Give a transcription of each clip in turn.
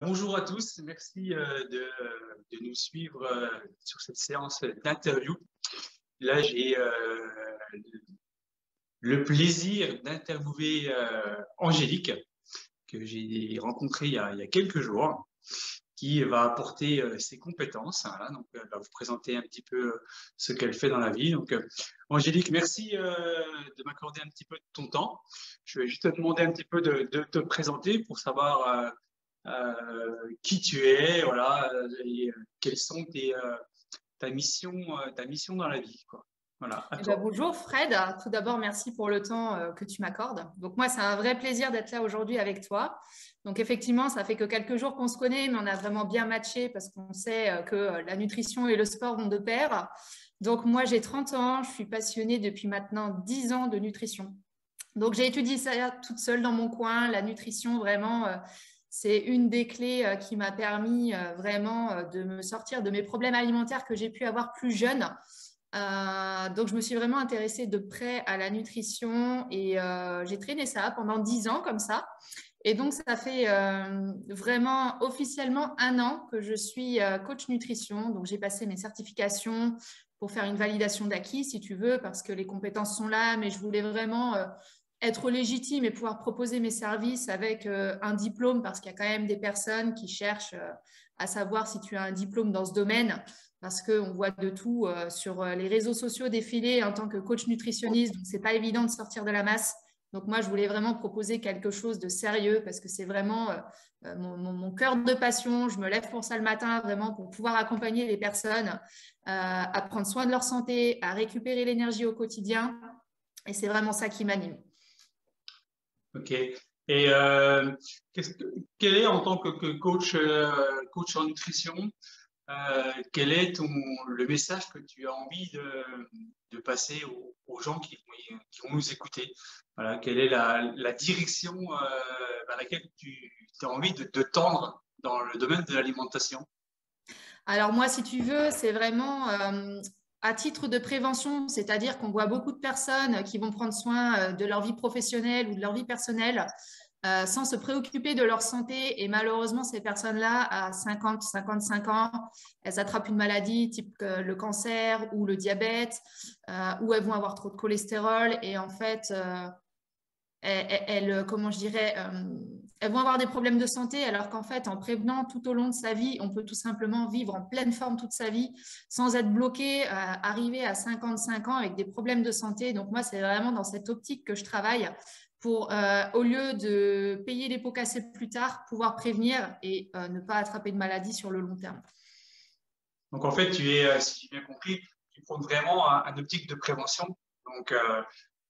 Bonjour à tous, merci de nous suivre sur cette séance d'interview. Là, j'ai le plaisir d'interviewer Angélique, que j'ai rencontrée il y a quelques jours, qui va apporter ses compétences. Voilà, donc, elle va vous présenter un petit peu ce qu'elle fait dans la vie. Donc, Angélique, merci de m'accorder un petit peu de ton temps. Je vais juste te demander un petit peu de te présenter pour savoir qui tu es, voilà, et quelles sont ta mission dans la vie, quoi. Voilà, à Eh ben, toi. bonjour Fred, tout d'abord merci pour le temps que tu m'accordes. Donc moi c'est un vrai plaisir d'être là aujourd'hui avec toi. Donc effectivement ça fait que quelques jours qu'on se connaît mais on a vraiment bien matché parce qu'on sait que la nutrition et le sport vont de pair. Donc moi j'ai 30 ans, je suis passionnée depuis maintenant 10 ans de nutrition. Donc j'ai étudié ça toute seule dans mon coin, la nutrition vraiment c'est une des clés qui m'a permis vraiment de me sortir de mes problèmes alimentaires que j'ai pu avoir plus jeune. Donc, je me suis vraiment intéressée de près à la nutrition et j'ai traîné ça pendant 10 ans comme ça. Et donc, ça fait vraiment officiellement 1 an que je suis coach nutrition. Donc, j'ai passé mes certifications pour faire une validation d'acquis, si tu veux, parce que les compétences sont là, mais je voulais vraiment être légitime et pouvoir proposer mes services avec un diplôme, parce qu'il y a quand même des personnes qui cherchent à savoir si tu as un diplôme dans ce domaine parce qu'on voit de tout sur les réseaux sociaux défiler en tant que coach nutritionniste, donc c'est pas évident de sortir de la masse. Donc moi, je voulais vraiment proposer quelque chose de sérieux parce que c'est vraiment mon cœur de passion. Je me lève pour ça le matin, vraiment pour pouvoir accompagner les personnes à prendre soin de leur santé, à récupérer l'énergie au quotidien. Et c'est vraiment ça qui m'anime. OK. Et quel est, en tant que coach, coach en nutrition, quel est le message que tu as envie de passer aux gens qui vont nous écouter? Voilà, quelle est la direction vers laquelle tu as envie de tendre dans le domaine de l'alimentation? Alors moi, si tu veux, c'est vraiment à titre de prévention, c'est-à-dire qu'on voit beaucoup de personnes qui vont prendre soin de leur vie professionnelle ou de leur vie personnelle sans se préoccuper de leur santé. Et malheureusement, ces personnes-là, à 50, 55 ans, elles attrapent une maladie type le cancer ou le diabète, ou elles vont avoir trop de cholestérol. Et en fait, comment je dirais, elles vont avoir des problèmes de santé, alors qu'en fait, en prévenant tout au long de sa vie, on peut tout simplement vivre en pleine forme toute sa vie sans être bloqué, arriver à 55 ans avec des problèmes de santé. Donc moi, c'est vraiment dans cette optique que je travaille pour, au lieu de payer les pots cassés plus tard, pouvoir prévenir et ne pas attraper de maladie sur le long terme. Donc en fait, si j'ai bien compris, tu prends vraiment un optique de prévention. Donc,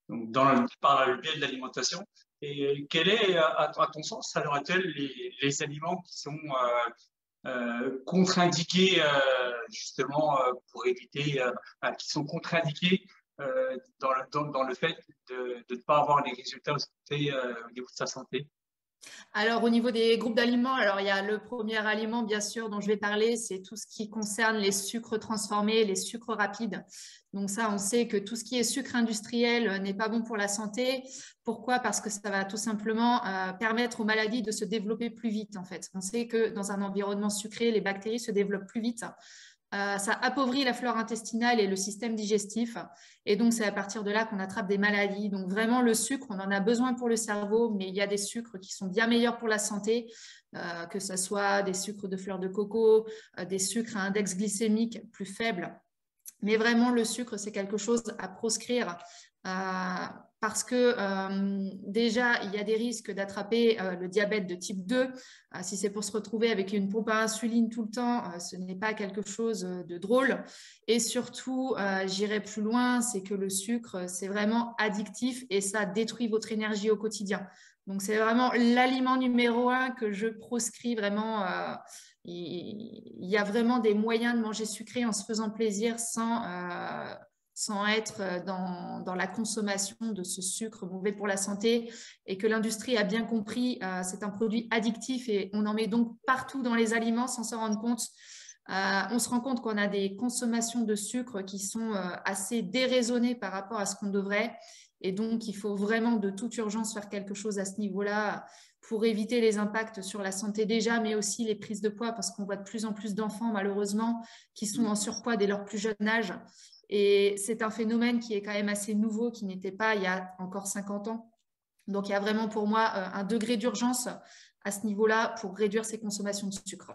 donc par le biais de l'alimentation. Et quel est, à ton sens, à l'heure actuelle, les aliments qui sont contre-indiqués justement pour éviter, qui sont contre-indiqués dans le fait de ne pas avoir les résultats escomptés au niveau de sa santé? Alors, au niveau des groupes d'aliments, alors il y a le premier aliment, bien sûr, dont je vais parler, c'est tout ce qui concerne les sucres transformés, les sucres rapides. Donc ça, on sait que tout ce qui est sucre industriel n'est pas bon pour la santé. Pourquoi? Parce que ça va tout simplement permettre aux maladies de se développer plus vite, en fait. On sait que dans un environnement sucré, les bactéries se développent plus vite. Ça appauvrit la flore intestinale et le système digestif. Et donc, c'est à partir de là qu'on attrape des maladies. Donc, vraiment, le sucre, on en a besoin pour le cerveau, mais il y a des sucres qui sont bien meilleurs pour la santé, que ce soit des sucres de fleur de coco, des sucres à index glycémique plus faible. Mais vraiment, le sucre, c'est quelque chose à proscrire parce que déjà, il y a des risques d'attraper le diabète de type 2. Si c'est pour se retrouver avec une pompe à insuline tout le temps, ce n'est pas quelque chose de drôle. Et surtout, j'irai plus loin, c'est que le sucre, c'est vraiment addictif et ça détruit votre énergie au quotidien. Donc, c'est vraiment l'aliment numéro 1 que je proscris vraiment. Il y a vraiment des moyens de manger sucré en se faisant plaisir sans être dans la consommation de ce sucre mauvais pour la santé et que l'industrie a bien compris. C'est un produit addictif et on en met donc partout dans les aliments sans s'en rendre compte. On se rend compte qu'on a des consommations de sucre qui sont assez déraisonnées par rapport à ce qu'on devrait. Et donc, il faut vraiment de toute urgence faire quelque chose à ce niveau-là pour éviter les impacts sur la santé déjà, mais aussi les prises de poids, parce qu'on voit de plus en plus d'enfants, malheureusement, qui sont en surpoids dès leur plus jeune âge. Et c'est un phénomène qui est quand même assez nouveau, qui n'était pas il y a encore 50 ans. Donc, il y a vraiment pour moi un degré d'urgence à ce niveau-là pour réduire ces consommations de sucre.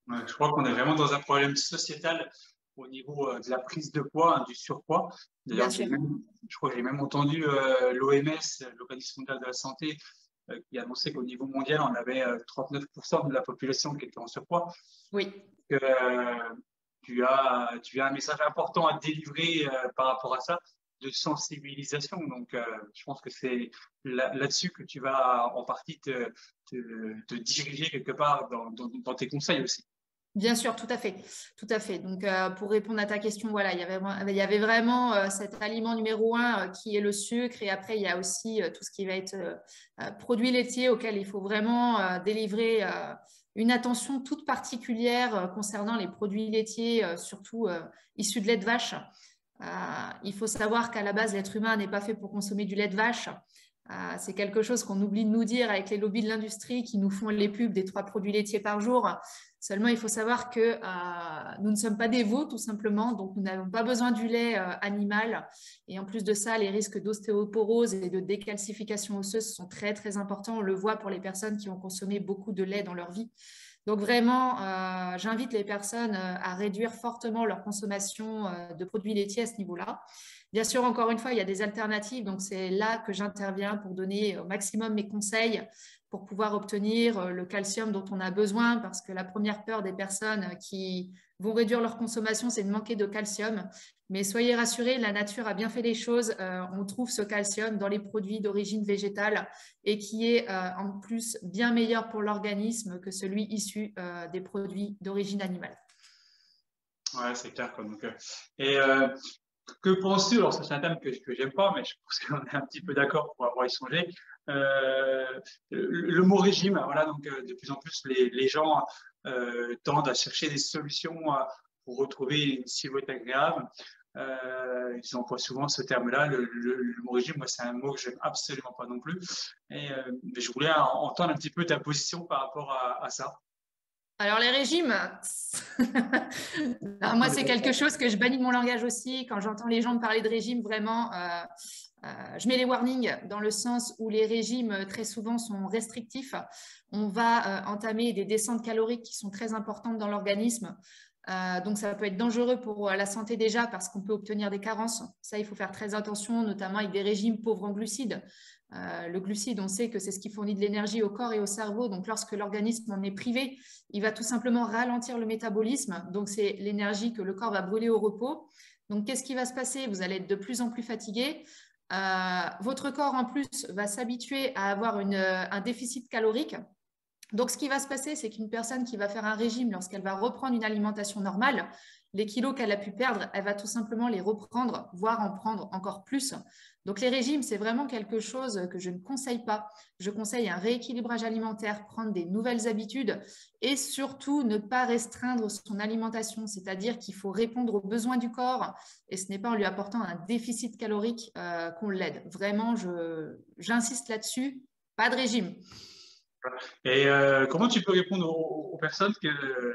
Ouais, je crois qu'on est vraiment dans un problème sociétal au niveau de la prise de poids, hein, du surpoids. Bien D'ailleurs, sûr. je crois que j'ai même entendu l'OMS, l'Organisation mondiale de la santé, qui annonçait qu'au niveau mondial, on avait 39% de la population qui était en surpoids. Oui. Tu as un message important à délivrer par rapport à ça, de sensibilisation. Donc, je pense que c'est là-dessus que tu vas en partie te diriger quelque part dans tes conseils aussi. Bien sûr, tout à fait, tout à fait. Donc, pour répondre à ta question, voilà, il y avait vraiment cet aliment numéro un qui est le sucre, et après il y a aussi tout ce qui va être produits laitiers auxquels il faut vraiment délivrer une attention toute particulière concernant les produits laitiers, surtout issus de lait de vache. Il faut savoir qu'à la base, l'être humain n'est pas fait pour consommer du lait de vache. C'est quelque chose qu'on oublie de nous dire avec les lobbies de l'industrie qui nous font les pubs des 3 produits laitiers par jour. Seulement, il faut savoir que nous ne sommes pas des veaux, tout simplement. Donc, nous n'avons pas besoin du lait animal. Et en plus de ça, les risques d'ostéoporose et de décalcification osseuse sont très, très importants. On le voit pour les personnes qui ont consommé beaucoup de lait dans leur vie. Donc, vraiment, j'invite les personnes à réduire fortement leur consommation de produits laitiers à ce niveau-là. Bien sûr, encore une fois, il y a des alternatives. Donc, c'est là que j'interviens pour donner au maximum mes conseils pour pouvoir obtenir le calcium dont on a besoin, parce que la première peur des personnes qui vont réduire leur consommation, c'est de manquer de calcium. Mais soyez rassurés, la nature a bien fait les choses. On trouve ce calcium dans les produits d'origine végétale et qui est en plus bien meilleur pour l'organisme que celui issu des produits d'origine animale. Ouais, c'est clair. Donc, que penses-tu? Alors, ça, c'est un thème que j'aime pas, mais je pense qu'on est un petit peu d'accord pour avoir échangé. Le mot régime, voilà, donc de plus en plus, les gens tendent à chercher des solutions pour retrouver une silhouette agréable. Ils emploient souvent ce terme-là, le mot régime. Moi, c'est un mot que j'aime absolument pas non plus. Mais je voulais entendre un petit peu ta position par rapport à ça. Alors, les régimes, non, moi, c'est quelque chose que je bannis de mon langage aussi. Quand j'entends les gens me parler de régime, vraiment, je mets les warnings dans le sens où les régimes, très souvent, sont restrictifs. On va entamer des descentes caloriques qui sont très importantes dans l'organisme. Donc, ça peut être dangereux pour la santé déjà parce qu'on peut obtenir des carences. Ça, il faut faire très attention, notamment avec des régimes pauvres en glucides. Le glucide, on sait que c'est ce qui fournit de l'énergie au corps et au cerveau. Donc, lorsque l'organisme en est privé, il va tout simplement ralentir le métabolisme. Donc, c'est l'énergie que le corps va brûler au repos. Donc, qu'est-ce qui va se passer? Vous allez être de plus en plus fatigué. Votre corps, en plus, va s'habituer à avoir un déficit calorique. Donc, ce qui va se passer, c'est qu'une personne qui va faire un régime, lorsqu'elle va reprendre une alimentation normale, les kilos qu'elle a pu perdre, elle va tout simplement les reprendre, voire en prendre encore plus. Donc, les régimes, c'est vraiment quelque chose que je ne conseille pas. Je conseille un rééquilibrage alimentaire, prendre des nouvelles habitudes et surtout ne pas restreindre son alimentation, c'est-à-dire qu'il faut répondre aux besoins du corps et ce n'est pas en lui apportant un déficit calorique qu'on l'aide. Vraiment, j'insiste là-dessus, pas de régime. Et comment tu peux répondre aux personnes que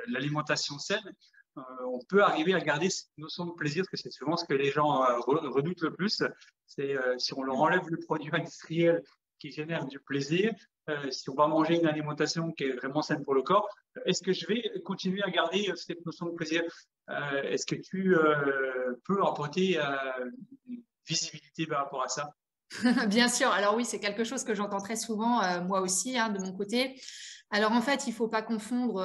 l'alimentation saine, on peut arriver à garder cette notion de plaisir, parce que c'est souvent ce que les gens redoutent le plus, c'est si on leur enlève le produit industriel qui génère du plaisir, si on va manger une alimentation qui est vraiment saine pour le corps, est-ce que je vais continuer à garder cette notion de plaisir? Est-ce que tu peux apporter une visibilité par rapport à ça? Bien sûr, alors oui, c'est quelque chose que j'entends très souvent, moi aussi, hein, de mon côté. Alors en fait, il ne faut pas confondre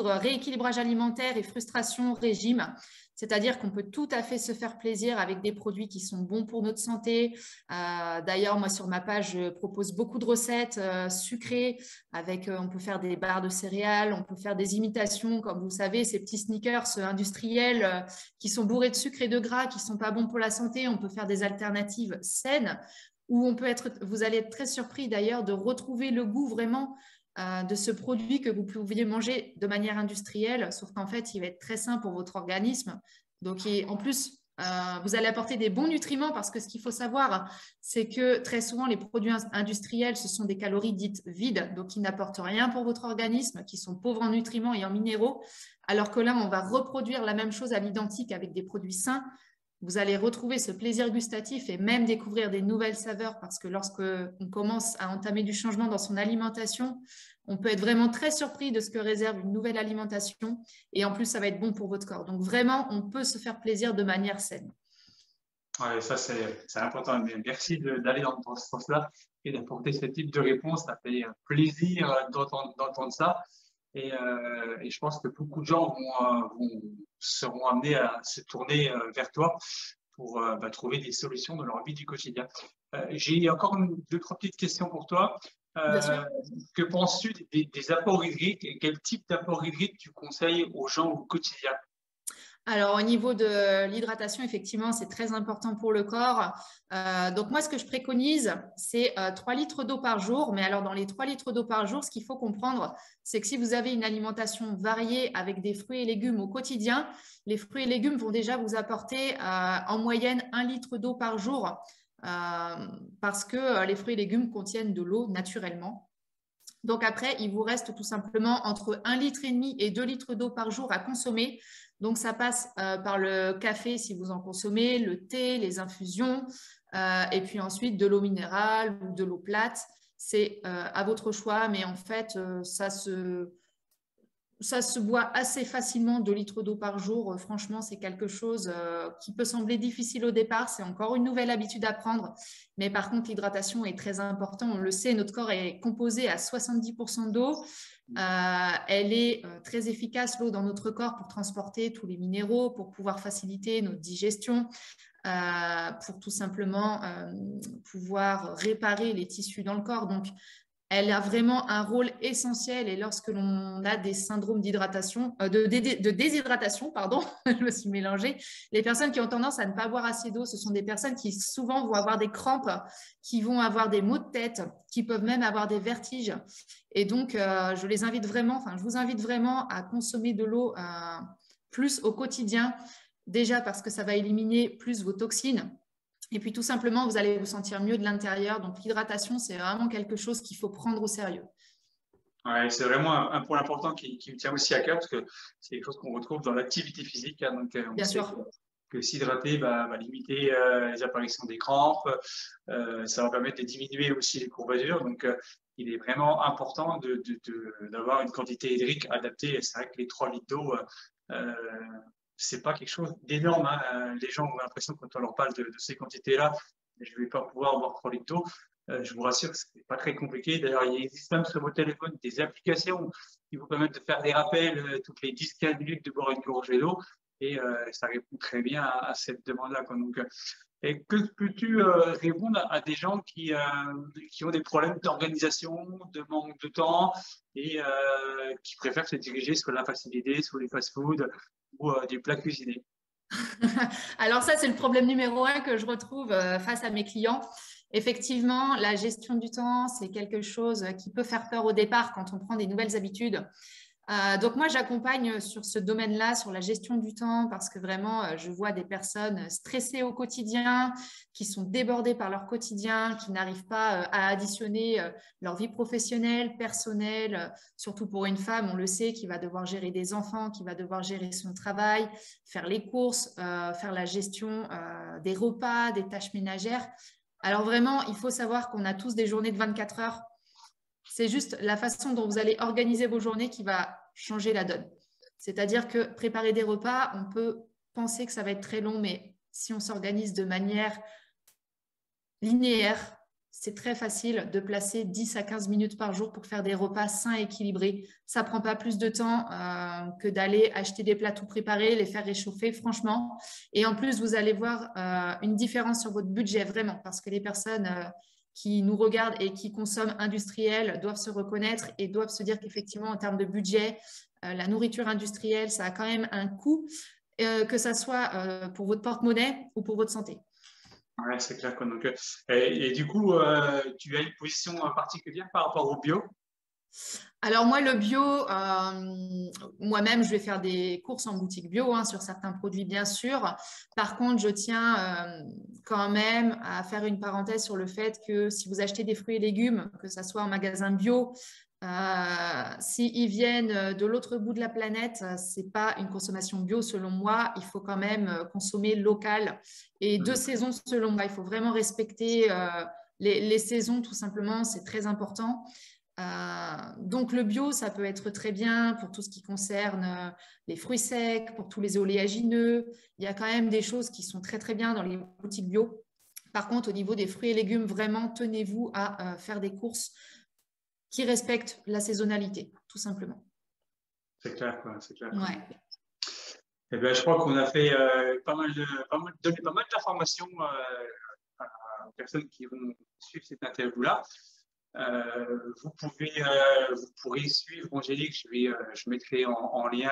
rééquilibrage alimentaire et frustration régime. C'est-à-dire qu'on peut tout à fait se faire plaisir avec des produits qui sont bons pour notre santé. D'ailleurs, moi, sur ma page, je propose beaucoup de recettes sucrées. On peut faire des barres de céréales, on peut faire des imitations, comme vous savez, ces petits sneakers industriels qui sont bourrés de sucre et de gras, qui ne sont pas bons pour la santé. On peut faire des alternatives saines où vous allez être très surpris d'ailleurs de retrouver le goût vraiment de ce produit que vous pouviez manger de manière industrielle, sauf qu'en fait, il va être très sain pour votre organisme. Donc, en plus, Vous allez apporter des bons nutriments parce que ce qu'il faut savoir, c'est que très souvent, les produits industriels, ce sont des calories dites vides, donc qui n'apportent rien pour votre organisme, qui sont pauvres en nutriments et en minéraux, alors que là, on va reproduire la même chose à l'identique avec des produits sains. Vous allez retrouver ce plaisir gustatif et même découvrir des nouvelles saveurs parce que lorsqu'on commence à entamer du changement dans son alimentation, on peut être vraiment très surpris de ce que réserve une nouvelle alimentation et en plus, ça va être bon pour votre corps. Donc vraiment, on peut se faire plaisir de manière saine. Ouais, ça, c'est important. Merci d'aller dans ce sens-là et d'apporter ce type de réponse. Ça fait plaisir d'entendre ça. Et je pense que beaucoup de gens seront amenés à se tourner vers toi pour trouver des solutions dans leur vie du quotidien. J'ai encore deux, trois petites questions pour toi. Bien sûr. Que penses-tu des apports hydriques et quel type d'apport hydrique tu conseilles aux gens au quotidien? Alors, au niveau de l'hydratation, effectivement, c'est très important pour le corps. Donc, moi, ce que je préconise, c'est 3 litres d'eau par jour. Mais alors, dans les 3 litres d'eau par jour, ce qu'il faut comprendre, c'est que si vous avez une alimentation variée avec des fruits et légumes au quotidien, les fruits et légumes vont déjà vous apporter en moyenne 1 litre d'eau par jour parce que les fruits et légumes contiennent de l'eau naturellement. Donc après, il vous reste tout simplement entre 1,5 litre et 2 litres d'eau par jour à consommer. Donc ça passe par le café si vous en consommez, le thé, les infusions, et puis ensuite de l'eau minérale ou de l'eau plate. C'est à votre choix, mais en fait, ça se boit assez facilement, 2 litres d'eau par jour. Franchement, c'est quelque chose qui peut sembler difficile au départ. C'est encore une nouvelle habitude à prendre. Mais par contre, l'hydratation est très importante. On le sait, notre corps est composé à 70% d'eau. Elle est très efficace, l'eau, dans notre corps pour transporter tous les minéraux, pour pouvoir faciliter notre digestion, pour tout simplement pouvoir réparer les tissus dans le corps. Donc, elle a vraiment un rôle essentiel et lorsque l'on a des syndromes de déshydratation, pardon, je me suis mélangée, les personnes qui ont tendance à ne pas boire assez d'eau, ce sont des personnes qui souvent vont avoir des crampes, qui vont avoir des maux de tête, qui peuvent même avoir des vertiges. Et donc, je vous invite vraiment à consommer de l'eau plus au quotidien, déjà parce que ça va éliminer plus vos toxines. Et puis tout simplement, vous allez vous sentir mieux de l'intérieur. Donc l'hydratation, c'est vraiment quelque chose qu'il faut prendre au sérieux. Ouais, c'est vraiment un point important qui me tient aussi à cœur parce que c'est quelque chose qu'on retrouve dans l'activité physique, hein. Donc, on Bien sait sûr. que s'hydrater va limiter les apparitions des crampes, ça va permettre de diminuer aussi les courbatures. Donc, il est vraiment important d'avoir une quantité hydrique adaptée. Et c'est vrai que les 3 litres d'eau, euh, c'est pas quelque chose d'énorme, hein. Les gens ont l'impression quand on leur parle de ces quantités-là, je vais pas pouvoir boire 3 litres d'eau. Je vous rassure que ce n'est pas très compliqué. D'ailleurs, il existe même sur vos téléphones des applications qui vous permettent de faire des rappels toutes les 10-15 minutes de boire une gorgée d'eau. Et ça répond très bien à cette demande-là. Donc, et que peux-tu répondre à des gens qui ont des problèmes d'organisation, de manque de temps et qui préfèrent se diriger sur la facilité, sur les fast-foods ou des plats cuisinés? Alors ça, c'est le problème numéro un que je retrouve face à mes clients. Effectivement, la gestion du temps, c'est quelque chose qui peut faire peur au départ quand on prend des nouvelles habitudes. Donc moi, j'accompagne sur ce domaine-là, sur la gestion du temps, parce que vraiment, je vois des personnes stressées au quotidien, qui sont débordées par leur quotidien, qui n'arrivent pas à additionner leur vie professionnelle, personnelle, surtout pour une femme, on le sait, qui va devoir gérer des enfants, qui va devoir gérer son travail, faire les courses, faire la gestion des repas, des tâches ménagères. Alors vraiment, il faut savoir qu'on a tous des journées de 24 heures. C'est juste la façon dont vous allez organiser vos journées qui va changer la donne. C'est-à-dire que préparer des repas, on peut penser que ça va être très long, mais si on s'organise de manière linéaire, c'est très facile de placer 10 à 15 minutes par jour pour faire des repas sains et équilibrés. Ça ne prend pas plus de temps que d'aller acheter des plats tout préparés, les faire réchauffer, franchement. Et en plus, vous allez voir une différence sur votre budget, vraiment, parce que les personnes qui nous regardent et qui consomment industriel doivent se reconnaître et doivent se dire qu'effectivement, en termes de budget, la nourriture industrielle, ça a quand même un coût, que ça soit pour votre porte-monnaie ou pour votre santé. Ouais, c'est clair, quoi. Donc, et du coup, tu as une position particulière par rapport au bio? Alors moi, le bio, moi-même, je vais faire des courses en boutique bio hein, sur certains produits, bien sûr. Par contre, je tiens quand même à faire une parenthèse sur le fait que si vous achetez des fruits et légumes, que ce soit en magasin bio, s'ils viennent de l'autre bout de la planète, c'est pas une consommation bio selon moi. Il faut quand même consommer local et de saison selon moi. Il faut vraiment respecter les saisons, tout simplement. C'est très important. Donc le bio, ça peut être très bien pour tout ce qui concerne les fruits secs, pour tous les oléagineux. Il y a quand même des choses qui sont très très bien dans les boutiques bio. Par contre, au niveau des fruits et légumes, vraiment, tenez-vous à faire des courses qui respectent la saisonnalité, tout simplement. C'est clair, quoi, c'est clair. Ouais. Eh bien, je crois qu'on a fait donné pas mal d'informations aux personnes qui vont suivre cette interview-là. Vous pourrez suivre Angélique. Je mettrai en lien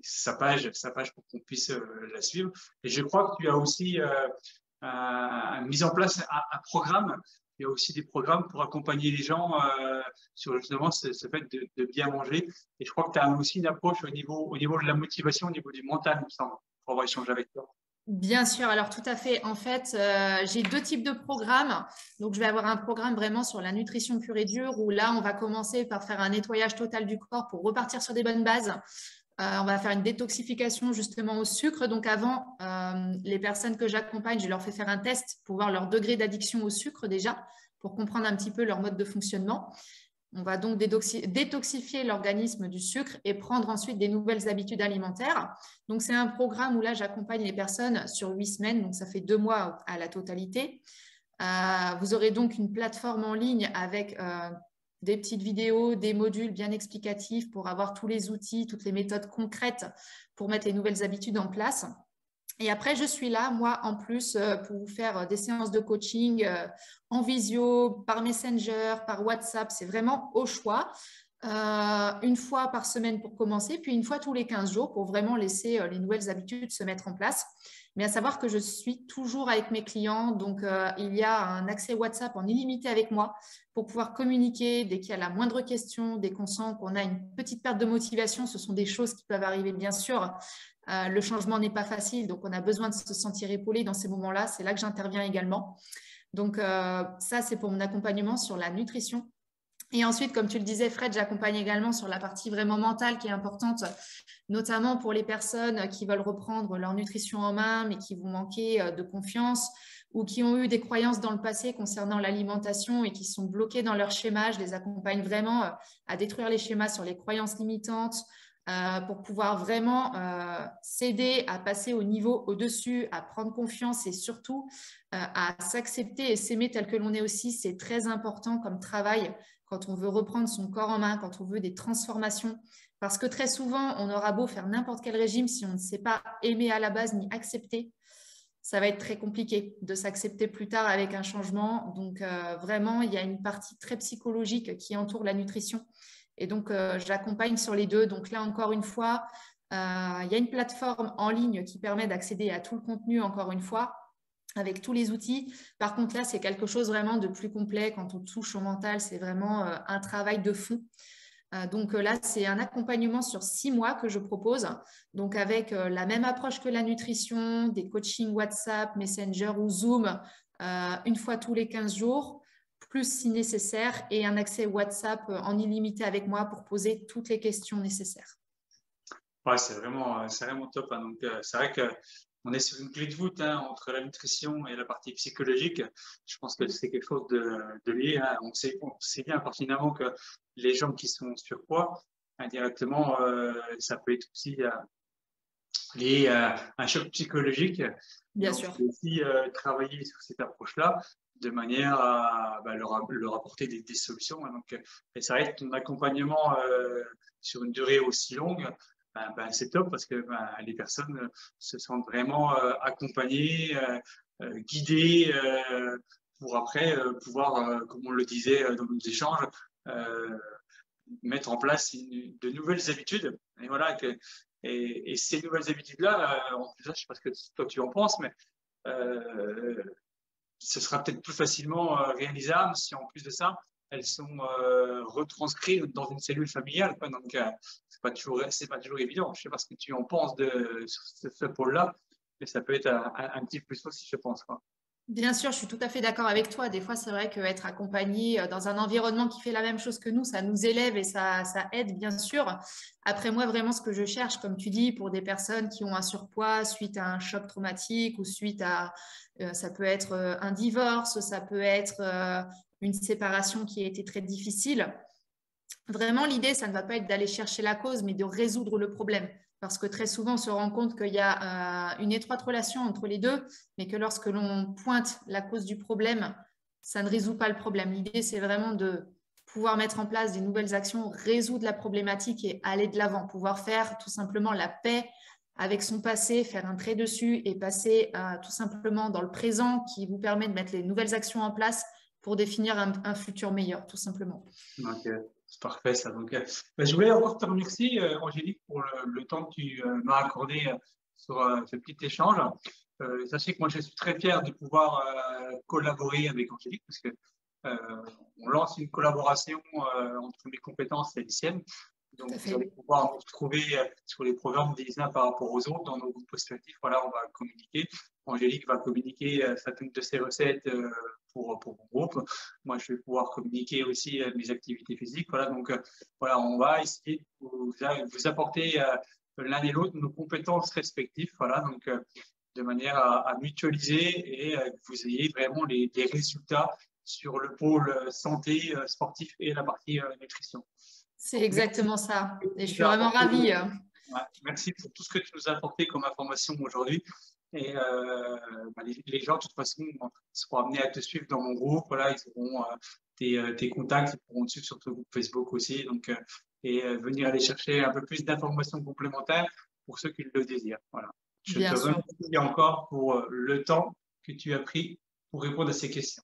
sa page pour qu'on puisse la suivre. Et je crois que tu as aussi mis en place un programme. Il y a aussi des programmes pour accompagner les gens sur justement ce fait de bien manger. Et je crois que tu as aussi une approche au niveau de la motivation, au niveau du mental, il me semble, pour avoir échangé avec toi. Bien sûr, alors tout à fait. En fait, j'ai deux types de programmes. Donc, je vais avoir un programme vraiment sur la nutrition pure et dure où là, on va commencer par faire un nettoyage total du corps pour repartir sur des bonnes bases. On va faire une détoxification justement au sucre. Donc, avant, les personnes que j'accompagne, je leur fais faire un test pour voir leur degré d'addiction au sucre déjà, pour comprendre un petit peu leur mode de fonctionnement. On va donc détoxifier l'organisme du sucre et prendre ensuite des nouvelles habitudes alimentaires. Donc, c'est un programme où là, j'accompagne les personnes sur 8 semaines, donc ça fait 2 mois à la totalité. Vous aurez donc une plateforme en ligne avec des petites vidéos, des modules bien explicatifs pour avoir tous les outils, toutes les méthodes concrètes pour mettre les nouvelles habitudes en place. Et après, je suis là, moi, en plus, pour vous faire des séances de coaching en visio, par Messenger, par WhatsApp. C'est vraiment au choix. Une fois par semaine pour commencer, puis une fois tous les 15 jours pour vraiment laisser les nouvelles habitudes se mettre en place. Mais à savoir que je suis toujours avec mes clients, donc il y a un accès WhatsApp en illimité avec moi pour pouvoir communiquer dès qu'il y a la moindre question, dès qu'on sent qu'on a une petite perte de motivation. Ce sont des choses qui peuvent arriver, bien sûr. Le changement n'est pas facile, donc on a besoin de se sentir épaulé dans ces moments-là. C'est là que j'interviens également. Donc ça, c'est pour mon accompagnement sur la nutrition. Et ensuite, comme tu le disais, Fred, j'accompagne également sur la partie vraiment mentale qui est importante, notamment pour les personnes qui veulent reprendre leur nutrition en main, mais qui vont manquer de confiance ou qui ont eu des croyances dans le passé concernant l'alimentation et qui sont bloquées dans leur schéma. Je les accompagne vraiment à détruire les schémas sur les croyances limitantes, pour pouvoir vraiment s'aider à passer au niveau au-dessus, à prendre confiance et surtout à s'accepter et s'aimer tel que l'on est aussi. C'est très important comme travail quand on veut reprendre son corps en main, quand on veut des transformations. Parce que très souvent, on aura beau faire n'importe quel régime, si on ne sait pas aimer à la base ni accepter, ça va être très compliqué de s'accepter plus tard avec un changement. Donc vraiment, il y a une partie très psychologique qui entoure la nutrition. Et donc, j'accompagne sur les deux. Donc là, encore une fois, il y a une plateforme en ligne qui permet d'accéder à tout le contenu, encore une fois, avec tous les outils. Par contre, là, c'est quelque chose vraiment de plus complet. Quand on touche au mental, c'est vraiment un travail de fond. Donc là, c'est un accompagnement sur 6 mois que je propose. Donc avec la même approche que la nutrition, des coachings WhatsApp, Messenger ou Zoom, une fois tous les 15 jours, plus si nécessaire, et un accès WhatsApp en illimité avec moi pour poser toutes les questions nécessaires. Ouais, c'est vraiment top. Hein. Donc, c'est vrai qu'on est sur une clé de voûte hein, entre la nutrition et la partie psychologique. Je pense que c'est quelque chose de lié. Hein. On sait bien pertinemment que les gens qui sont surpoids, indirectement, ça peut être aussi lié à un choc psychologique. Bien Donc, sûr. il faut aussi travailler sur cette approche-là de manière à leur apporter des solutions. Hein. Donc, et ça reste un accompagnement sur une durée aussi longue. C'est top parce que les personnes se sentent vraiment accompagnées, guidées pour après pouvoir, comme on le disait dans nos échanges, mettre en place de nouvelles habitudes. Et voilà, et ces nouvelles habitudes-là, en plus, je ne sais pas ce que toi tu en penses, mais ce sera peut-être plus facilement réalisable si en plus de ça, elles sont retranscrites dans une cellule familiale, quoi. Donc, c'est pas toujours évident. Je sais pas ce que tu en penses sur ce pôle-là, mais ça peut être un petit plus aussi, je pense, quoi. Bien sûr, je suis tout à fait d'accord avec toi. Des fois, c'est vrai qu'être accompagné dans un environnement qui fait la même chose que nous, ça nous élève et ça aide, bien sûr. Après, moi, vraiment, ce que je cherche, comme tu dis, pour des personnes qui ont un surpoids suite à un choc traumatique ou suite à, ça peut être un divorce, ça peut être une séparation qui a été très difficile. Vraiment, l'idée, ça ne va pas être d'aller chercher la cause, mais de résoudre le problème. Parce que très souvent, on se rend compte qu'il y a une étroite relation entre les deux, mais que lorsque l'on pointe la cause du problème, ça ne résout pas le problème. L'idée, c'est vraiment de pouvoir mettre en place des nouvelles actions, résoudre la problématique et aller de l'avant, pouvoir faire tout simplement la paix avec son passé, faire un trait dessus et passer tout simplement dans le présent qui vous permet de mettre les nouvelles actions en place pour définir un futur meilleur, tout simplement. Donc, c'est parfait ça. Donc, je voulais encore te remercier, Angélique, pour le temps que tu m'as accordé sur ce petit échange. Sachez que moi, je suis très fier de pouvoir collaborer avec Angélique parce que on lance une collaboration entre mes compétences et les siennes. Donc, vous allez pouvoir nous retrouver sur les programmes des uns par rapport aux autres dans nos groupes associatifs. Voilà, on va communiquer. Angélique va communiquer certaines de ses recettes pour mon groupe. Moi, je vais pouvoir communiquer aussi mes activités physiques. Voilà, donc voilà, on va essayer de vous apporter l'un et l'autre nos compétences respectives. Voilà, donc de manière à mutualiser et que vous ayez vraiment les résultats sur le pôle santé sportif et la partie nutrition. C'est exactement ça. Et je suis vraiment Apporté, ravie. ouais, merci pour tout ce que tu nous as apporté comme information aujourd'hui. Et les gens, de toute façon, seront amenés à te suivre dans mon groupe. Voilà, ils auront tes contacts, ils pourront te suivre sur ton groupe Facebook aussi. Donc, venir aller chercher un peu plus d'informations complémentaires pour ceux qui le désirent. Voilà. Je te Bien sûr. remercie encore pour le temps que tu as pris pour répondre à ces questions.